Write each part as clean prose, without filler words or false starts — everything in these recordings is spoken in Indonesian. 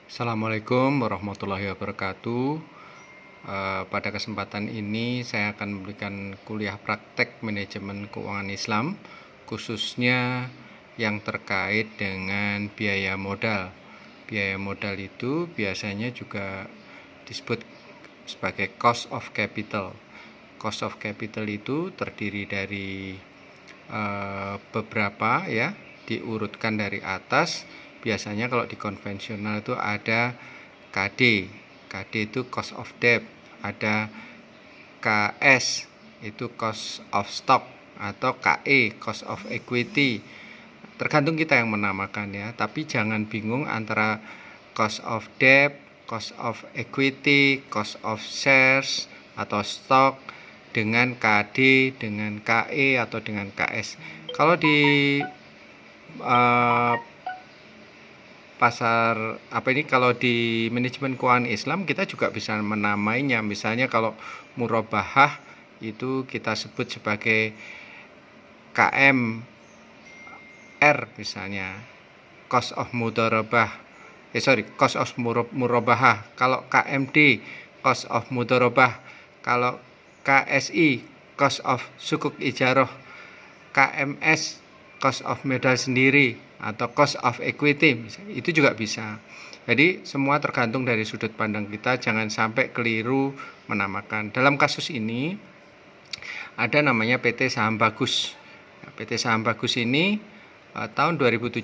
Assalamualaikum warahmatullahi wabarakatuh. Pada kesempatan ini saya akan memberikan kuliah praktek manajemen keuangan Islam, khususnya yang terkait dengan biaya modal. Biaya modal itu biasanya juga disebut sebagai cost of capital. Cost of capital itu terdiri dari beberapa, ya, diurutkan dari atas. Biasanya kalau di konvensional itu ada KD. KD itu cost of debt, ada KS itu cost of stock, atau KE cost of equity. Tergantung kita yang menamakan, ya. Tapi jangan bingung antara cost of debt, cost of equity, cost of shares atau stock dengan KD, dengan KE atau dengan KS. Kalau di kalau di manajemen keuangan Islam kita juga bisa menamainya. Misalnya kalau murabahah itu kita sebut sebagai KMR misalnya, cost of murabahah. Kalau KMD, cost of mudharabah. Kalau KSI, cost of sukuk ijarah. KMS, cost of modal sendiri atau cost of equity, itu juga bisa. Jadi semua tergantung dari sudut pandang kita, jangan sampai keliru menamakan. Dalam kasus ini ada namanya PT Saham Bagus. PT Saham Bagus ini tahun 2017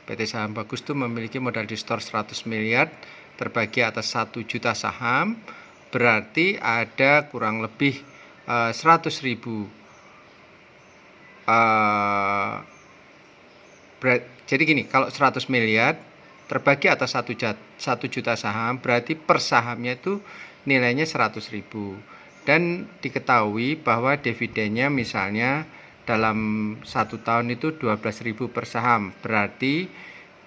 PT Saham Bagus itu memiliki modal di store 100 miliar terbagi atas 1 juta saham, berarti ada kurang lebih 100.000. Jadi gini, kalau 100 miliar terbagi atas 1 juta saham, berarti per sahamnya itu nilainya 100.000. Dan diketahui bahwa dividennya misalnya dalam 1 tahun itu 12.000 per saham, berarti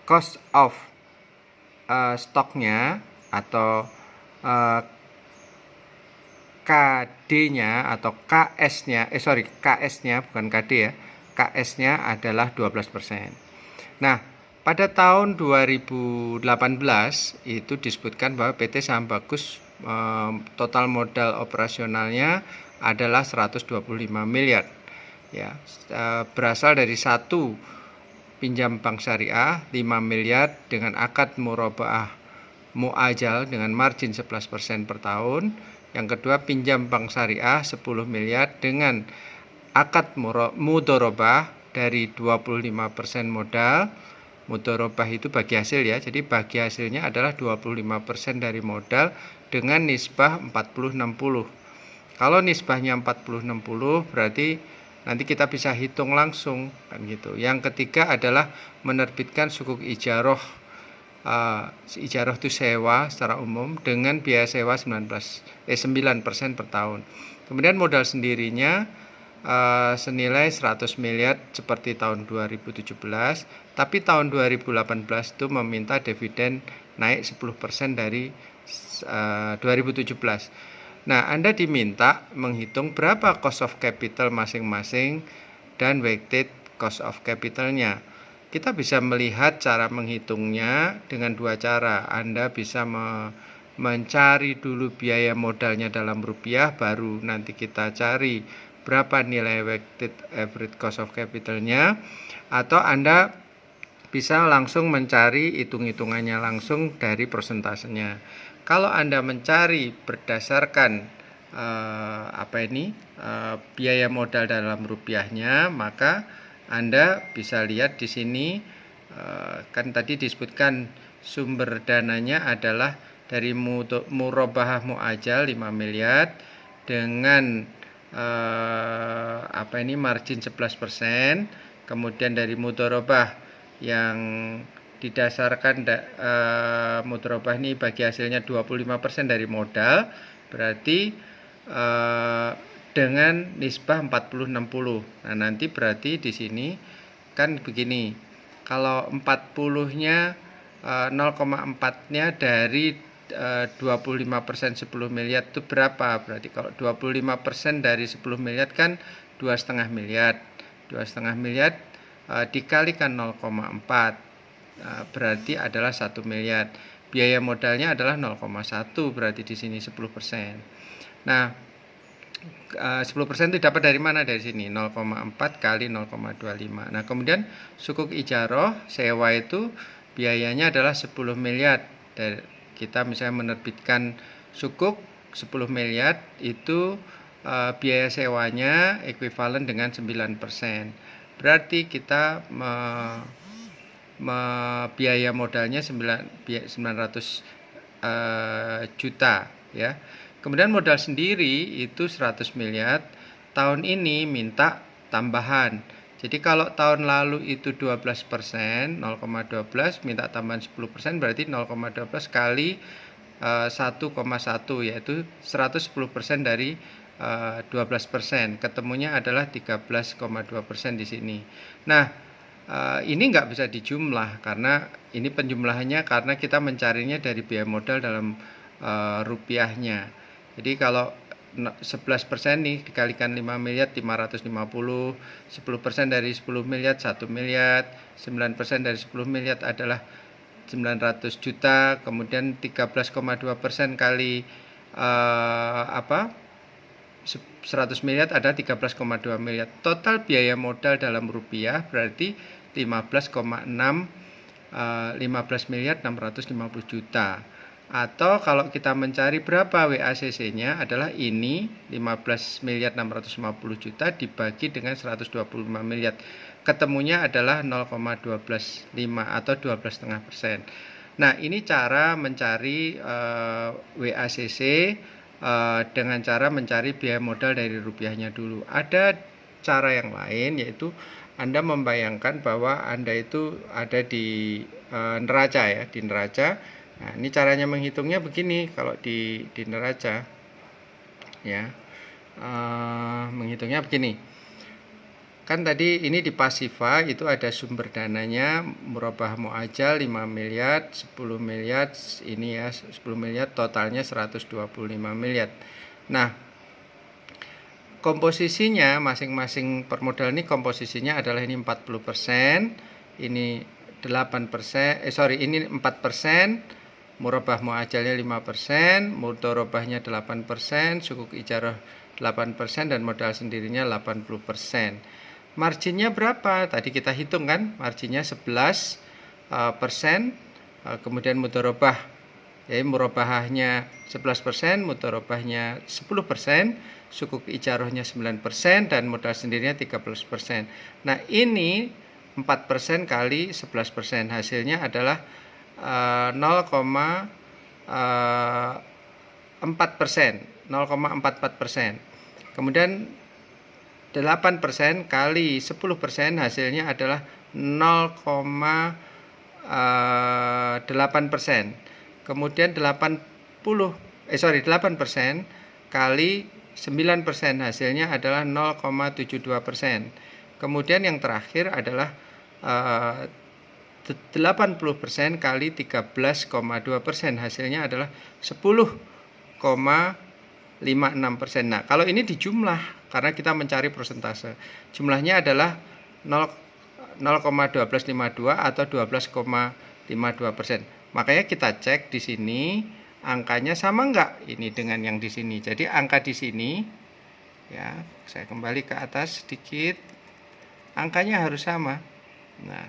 cost of stoknya atau KD-nya atau KS-nya, KS-nya bukan KD, ya. KS-nya adalah 12%. Nah, pada tahun 2018 itu disebutkan bahwa PT Saham Bagus total modal operasionalnya adalah 125 miliar. Ya, berasal dari 1 pinjam bank syariah 5 miliar dengan akad murabaah muajal dengan margin 11% per tahun. Yang kedua, pinjam bank syariah 10 miliar dengan akad mudharabah dari 25% modal. Mudharabah itu bagi hasil, ya. Jadi bagi hasilnya adalah 25% dari modal dengan nisbah 40-60. Kalau nisbahnya 40-60 berarti nanti kita bisa hitung langsung, kan gitu. Yang ketiga adalah menerbitkan sukuk ijarah. Ijarah itu sewa secara umum dengan biaya sewa 9% per tahun. Kemudian modal sendirinya senilai 100 miliar seperti tahun 2017, tapi tahun 2018 itu meminta dividen naik 10% dari 2017. Nah, Anda diminta menghitung berapa cost of capital masing-masing dan weighted cost of capitalnya. Kita bisa melihat cara menghitungnya dengan 2 cara. Anda bisa mencari dulu biaya modalnya dalam rupiah, baru nanti kita cari berapa nilai weighted average cost of capitalnya, atau Anda bisa langsung mencari hitung-hitungannya langsung dari persentasenya. Kalau Anda mencari berdasarkan biaya modal dalam rupiahnya, maka Anda bisa lihat di sini, kan tadi disebutkan sumber dananya adalah dari murabahah muajal 5 miliar dengan margin 11%, kemudian dari mudharabah yang didasarkan mudharabah ini bagi hasilnya 25% dari modal, berarti dengan nisbah 40-60. Nah, nanti berarti di sini kan begini. Kalau 40-nya 0,4-nya dari 25% 10 miliar itu berapa? Berarti kalau 25% dari 10 miliar kan 2,5 miliar. 2,5 miliar dikalikan 0,4 berarti adalah 1 miliar. biaya modalnya adalah 0,1, berarti di sini 10%. Nah, 10% itu dapat dari mana? Dari sini 0,4 kali 0,25. Nah, kemudian sukuk ijaroh sewa itu biayanya adalah 10 miliar. Dari kita misalnya menerbitkan sukuk 10 miliar itu biaya sewanya ekuivalen dengan 9%. Berarti kita biaya modalnya 900 juta ya. Kemudian modal sendiri itu 100 miliar. Tahun ini minta tambahan. Jadi kalau tahun lalu itu 12%, 0,12 minta tambahan 10%, berarti 0,12 kali 1,1 yaitu 110% dari 12%. Ketemunya adalah 13,2% di sini. Nah, ini nggak bisa dijumlah karena ini penjumlahannya karena kita mencarinya dari biaya modal dalam rupiahnya. Jadi kalau 11% nih dikalikan 5 miliar 550, 10% dari 10 miliar 1 miliar, 9% dari 10 miliar adalah 900 juta, kemudian 13,2% kali 100 miliar ada 13,2 miliar. Total biaya modal dalam rupiah berarti 15 miliar 650 juta. Atau kalau kita mencari berapa WACC-nya adalah ini 15 miliar 650 juta dibagi dengan 125 miliar. Ketemunya adalah 0,125 atau 12,5%. Nah, ini cara mencari WACC dengan cara mencari biaya modal dari rupiahnya dulu. Ada cara yang lain yaitu Anda membayangkan bahwa Anda itu ada di neraca ya, di neraca. Nah, ini caranya menghitungnya begini kalau di neraca ya. Menghitungnya begini. Kan tadi ini di pasifa itu ada sumber dananya murabah muajal 5 miliar, 10 miliar ini ya, 10 miliar totalnya 125 miliar. Nah, komposisinya masing-masing permodal ini komposisinya adalah ini 40%, ini 8%, ini 4%, murabah muajalnya 5%, mudharabahnya 8%, sukuk ijarah 8% dan modal sendirinya 80%. Marginnya berapa? Tadi kita hitung kan, marginnya 11%, kemudian mudharabah ya, murabahnya 11%, mudharabahnya 10%, sukuk ijarahnya 9% dan modal sendirinya 13%. Nah, ini 4% kali 11%, hasilnya adalah 0,44%. Kemudian 8% kali 10% hasilnya adalah 0,8%. Kemudian 8% kali 9% hasilnya adalah 0,72%. Kemudian yang terakhir adalah 80% kali 13,2%, hasilnya adalah 10,56%. Nah, kalau ini dijumlah karena kita mencari persentase, jumlahnya adalah 0,1252 atau 12,52%. Makanya kita cek di sini angkanya sama enggak ini dengan yang di sini. Jadi angka di sini ya, saya kembali ke atas sedikit. Angkanya harus sama. Nah,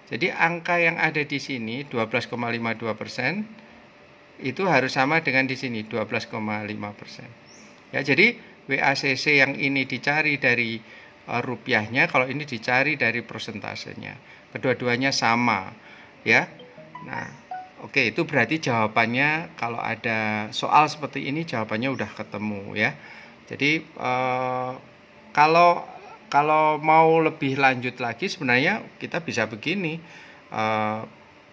jadi angka yang ada di sini 12,52% itu harus sama dengan di sini 12,5%. Ya, jadi WACC yang ini dicari dari rupiahnya, kalau ini dicari dari persentasenya. Kedua-duanya sama, ya. Nah, oke, itu berarti jawabannya kalau ada soal seperti ini jawabannya udah ketemu ya. Jadi kalau mau lebih lanjut lagi sebenarnya kita bisa begini,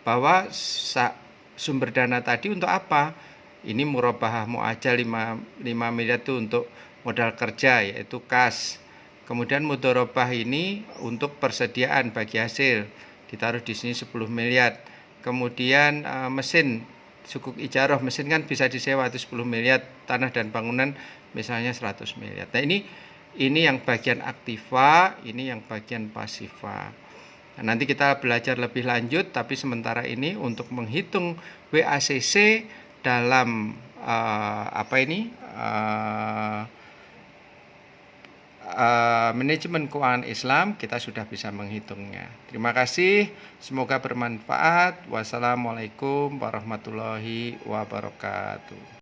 bahwa sumber dana tadi untuk apa? Ini murabah muajal 5 miliar itu untuk modal kerja yaitu kas. Kemudian mudharabah ini untuk persediaan bagi hasil ditaruh di sini 10 miliar. Kemudian mesin sukuk ijarah, mesin kan bisa disewa itu 10 miliar, tanah dan bangunan misalnya 100 miliar. Nah, ini yang bagian aktiva, ini yang bagian pasifa. Nanti kita belajar lebih lanjut, tapi sementara ini untuk menghitung WACC dalam manajemen keuangan Islam, kita sudah bisa menghitungnya. Terima kasih, semoga bermanfaat. Wassalamualaikum warahmatullahi wabarakatuh.